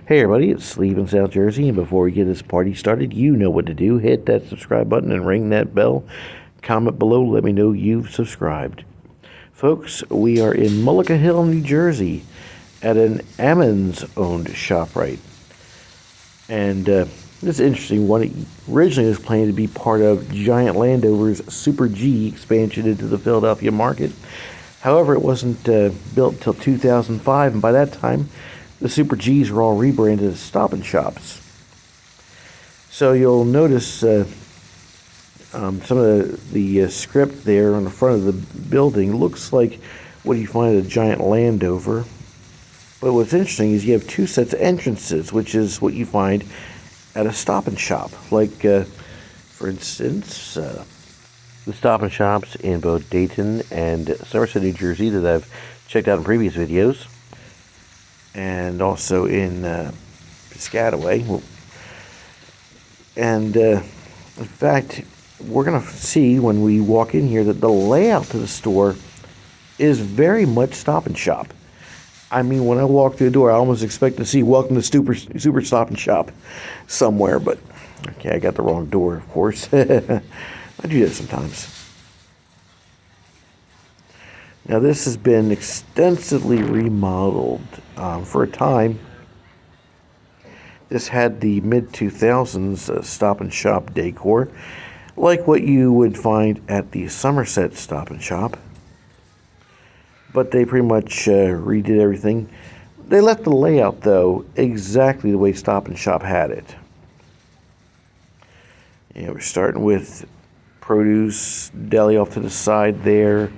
Hey everybody, it's Steve in South Jersey, and before we get this party started, you know what to do. Hit that subscribe button and ring that bell. Comment below, let me know you've subscribed. Folks, we are in Mullica Hill, New Jersey, at an Ammons-owned ShopRite. And this is an interesting one. It originally was planned to be part of Giant-Landover's Super G expansion into the Philadelphia market. However, it wasn't built until 2005, and by that time, the Super Gs were all rebranded as Stop Shops. So you'll notice some of the script there on the front of the building looks like what you find at a Giant-Landover. But what's interesting is you have two sets of entrances, which is what you find at a Stop Shop. Like, for instance, the Stop Shops in both Dayton and Somerset, New Jersey that I've checked out in previous videos, and also in Piscataway. And in fact, we're going to see when we walk in here that the layout to the store is very much Stop Shop. I mean, when I walk through the door, I almost expect to see "Welcome to Super Stop Shop" somewhere. But okay, I got the wrong door, of course. I do that sometimes. Now, this has been extensively remodeled. For a time, this had the mid-2000s Stop and Shop decor, like what you would find at the Somerset Stop and Shop. But they pretty much redid everything. They left the layout, though, exactly the way Stop and Shop had it. Yeah, we're starting with produce, deli off to the side there.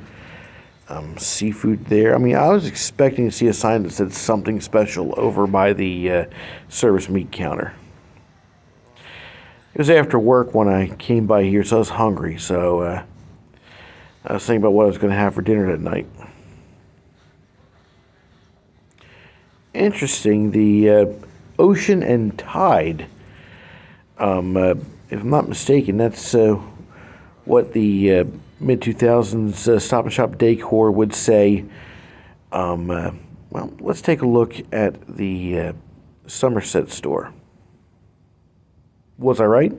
Seafood there. I mean, I was expecting to see a sign that said something special over by the service meat counter. It was after work when I came by here, so I was hungry. So I was thinking about what I was going to have for dinner that night. Interesting, the Ocean and Tide. If I'm not mistaken, that's what the mid-2000s Stop and Shop decor would say. Well, let's take a look at the Somerset store. Was I right?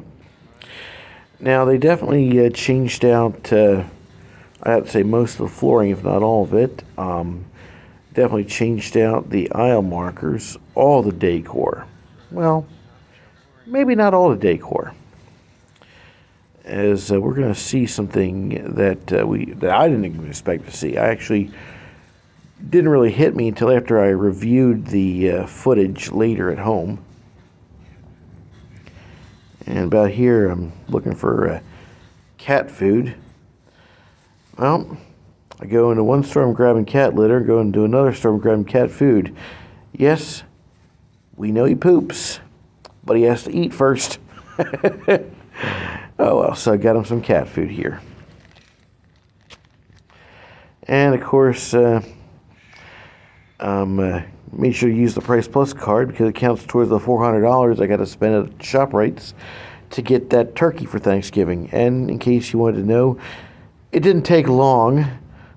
Now, they definitely changed out, I have to say, most of the flooring, if not all of it. Definitely changed out the aisle markers, all the decor. Well, maybe not all the decor, as we're going to see something that I didn't even expect to see. I actually didn't really hit me until after I reviewed the footage later at home. And about here, I'm looking for cat food. Well, I go into one store, I'm grabbing cat litter, go into another store, I'm grabbing cat food. Yes, we know he poops, but he has to eat first. Oh well, so I got him some cat food here. And of course, made sure to use the Price Plus card because it counts towards the $400 I got to spend at ShopRite's to get that turkey for Thanksgiving. And in case you wanted to know, it didn't take long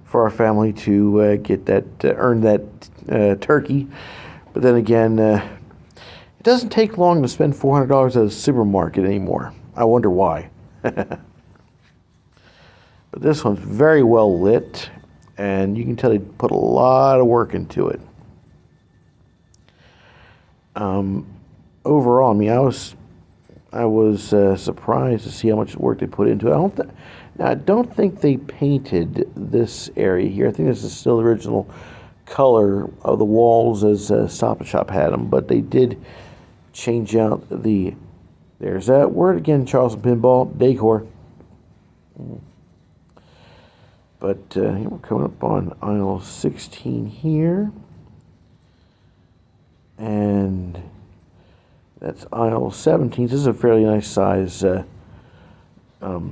for our family to get that, earn that turkey. But then again, it doesn't take long to spend $400 at a supermarket anymore. I wonder why. But this one's very well lit, and you can tell they put a lot of work into it. Overall, I mean, I was surprised to see how much work they put into it. I don't think they painted this area here. I think this is still the original color of the walls as Stop & Shop had them, but they did change out the, there's that word again, Charleston Pinball, decor. But we're coming up on aisle 16 here. And that's aisle 17. This is a fairly nice size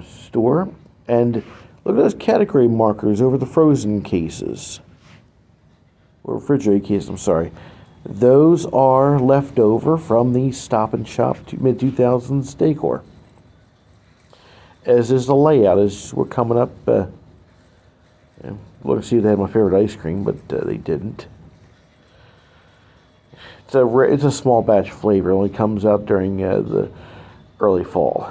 store. And look at those category markers over the frozen cases. Or refrigerated cases, I'm sorry. Those are left over from the Stop and Shop mid-2000s decor. As is the layout, as we're coming up. Look to see if they had my favorite ice cream, but they didn't. It's a small batch flavor. It only comes out during the early fall.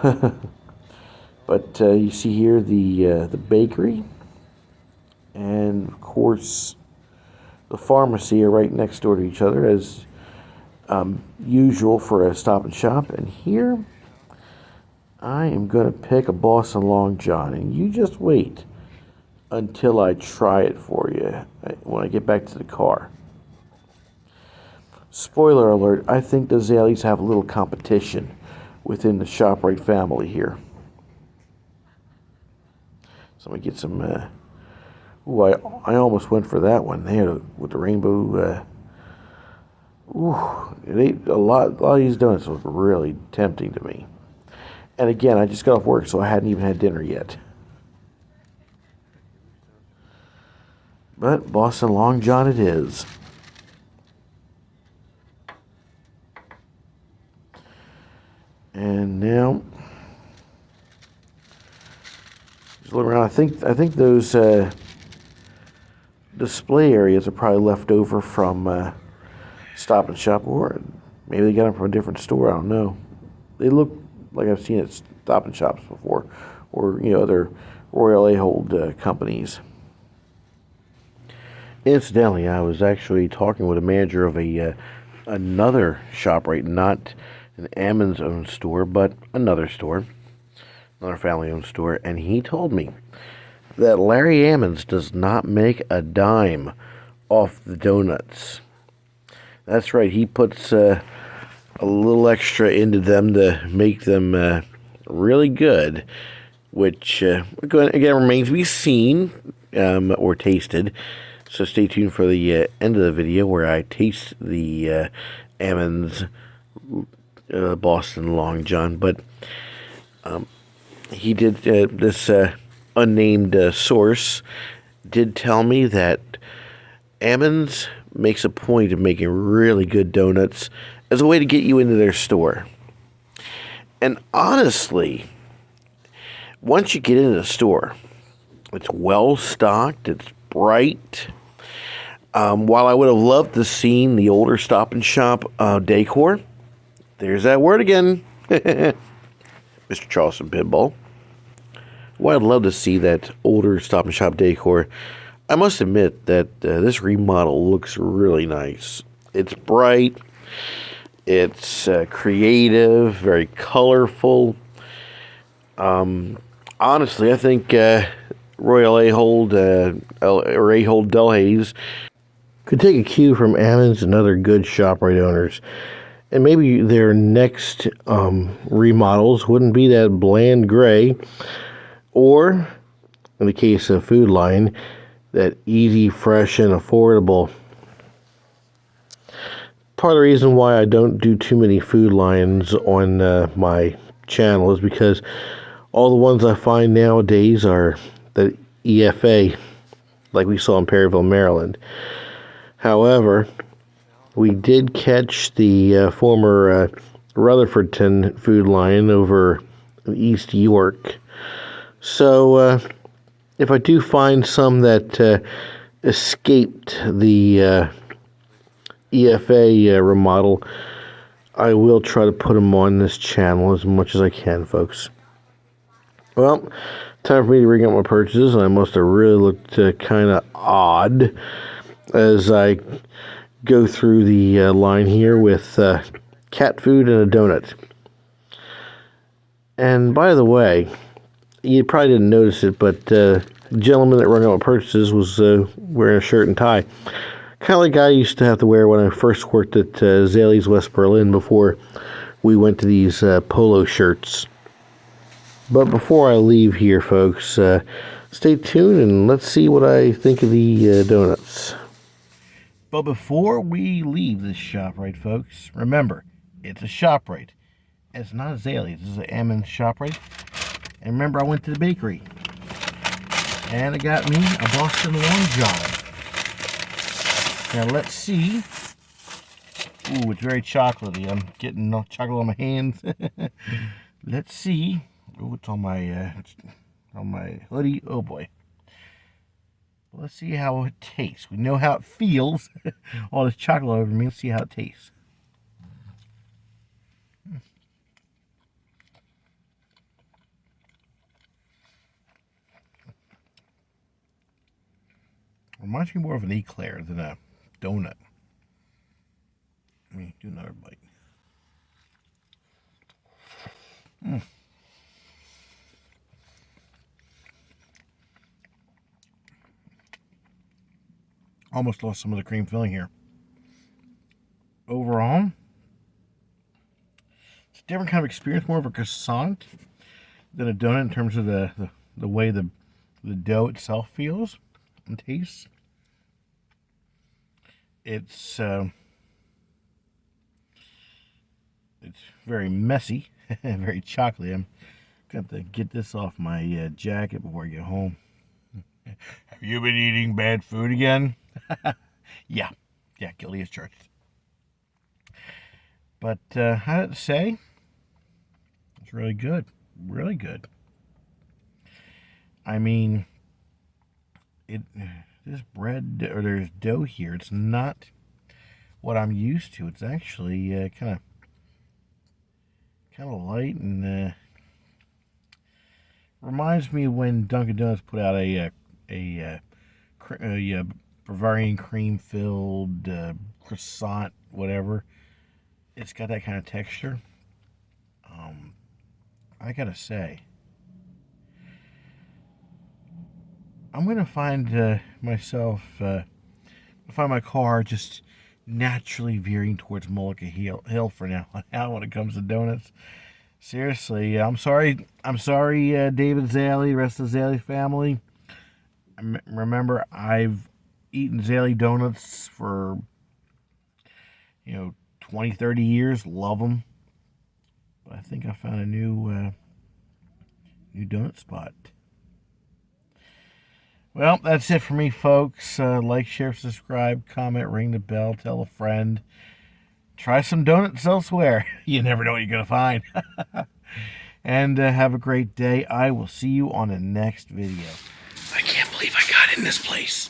But you see here the bakery, and of course the pharmacy are right next door to each other, as usual for a Stop and Shop. And here I am going to pick a Boston Long John, and you just wait until I try it for you when I get back to the car. Spoiler alert, I think the Zaleys have a little competition within the ShopRite family here. So I'm going to get some, I almost went for that one there with the rainbow. A lot of these donuts look really tempting to me. And again, I just got off work, so I hadn't even had dinner yet. But Boston Long John it is. And now, just look around. I think those display areas are probably left over from Stop and Shop, or maybe they got them from a different store. I don't know. They look like I've seen at Stop and Shops before, or other Royal Ahold companies. Incidentally, I was actually talking with a manager of another ShopRite, not an Ammons-owned store, but another store, another family-owned store, and he told me that Larry Ammons does not make a dime off the donuts. That's right, he puts a little extra into them to make them really good, which again remains to be seen or tasted. So stay tuned for the end of the video where I taste the Ammons Boston Long John. But he did, this unnamed source did tell me that Ammons makes a point of making really good donuts as a way to get you into their store. And honestly, once you get into the store, it's well stocked, it's bright. While I would have loved to seen the older Stop and Shop decor, there's that word again, Mr. Charleston Pinball. While I'd love to see that older Stop and Shop decor, I must admit that this remodel looks really nice. It's bright, it's creative, very colorful. Honestly, I think Royal Ahold or Ahold Delhaize could take a cue from Ammons and other good ShopRite owners, and maybe their next remodels wouldn't be that bland gray, or in the case of Food Line, that easy, fresh, and affordable. Part of the reason why I don't do too many Food Lines on my channel is because all the ones I find nowadays are the EFA, like we saw in Perryville, Maryland. However, we did catch the former Rutherfordton Food Line over East York. So if I do find some that escaped the EFA remodel, I will try to put them on this channel as much as I can, folks. Well, time for me to ring up my purchases, and I must have really looked kind of odd as I go through the line here with cat food and a donut. And by the way, you probably didn't notice it, but the gentleman that rung out my purchases was wearing a shirt and tie. Kind of like I used to have to wear when I first worked at Zaleys West Berlin before we went to these polo shirts. But before I leave here, folks, stay tuned and let's see what I think of the donuts. But before we leave this ShopRite, folks, remember, it's a ShopRite. It's not a Zaleys. This is an Ammons ShopRite. And remember, I went to the bakery. And I got me a Boston Long John. Now, let's see. Ooh, it's very chocolatey. I'm getting chocolate on my hands. Let's see. Oh, it's on my hoodie. Oh, boy. Let's see how it tastes. We know how it feels. All this chocolate over me. Let's see how it tastes. Reminds me more of an eclair than a donut. Let me do another bite. Almost lost some of the cream filling here. Overall, it's a different kind of experience, more of a croissant than a donut in terms of the way the dough itself feels and tastes. It's very messy, very chocolatey. I'm going to get this off my jacket before I get home. Have you been eating bad food again? Yeah, guilty as charged. But how did it say? It's really good, really good. I mean, this bread, or there's dough here, it's not what I'm used to. It's actually kind of light, and reminds me when Dunkin' Donuts put out a Bavarian cream filled croissant, whatever. It's got that kind of texture. I gotta say, I'm gonna find myself find my car just naturally veering towards Mullica Hill for now when it comes to donuts. Seriously, I'm sorry, David Zaley, rest of the Zaley family. Remember, I've eaten Zaley donuts for 20, 30 years. Love them, but I think I found a new donut spot. Well, that's it for me, folks. Like, share, subscribe, comment, ring the bell, tell a friend. Try some donuts elsewhere. You never know what you're going to find. And have a great day. I will see you on the next video. I can't believe I got in this place.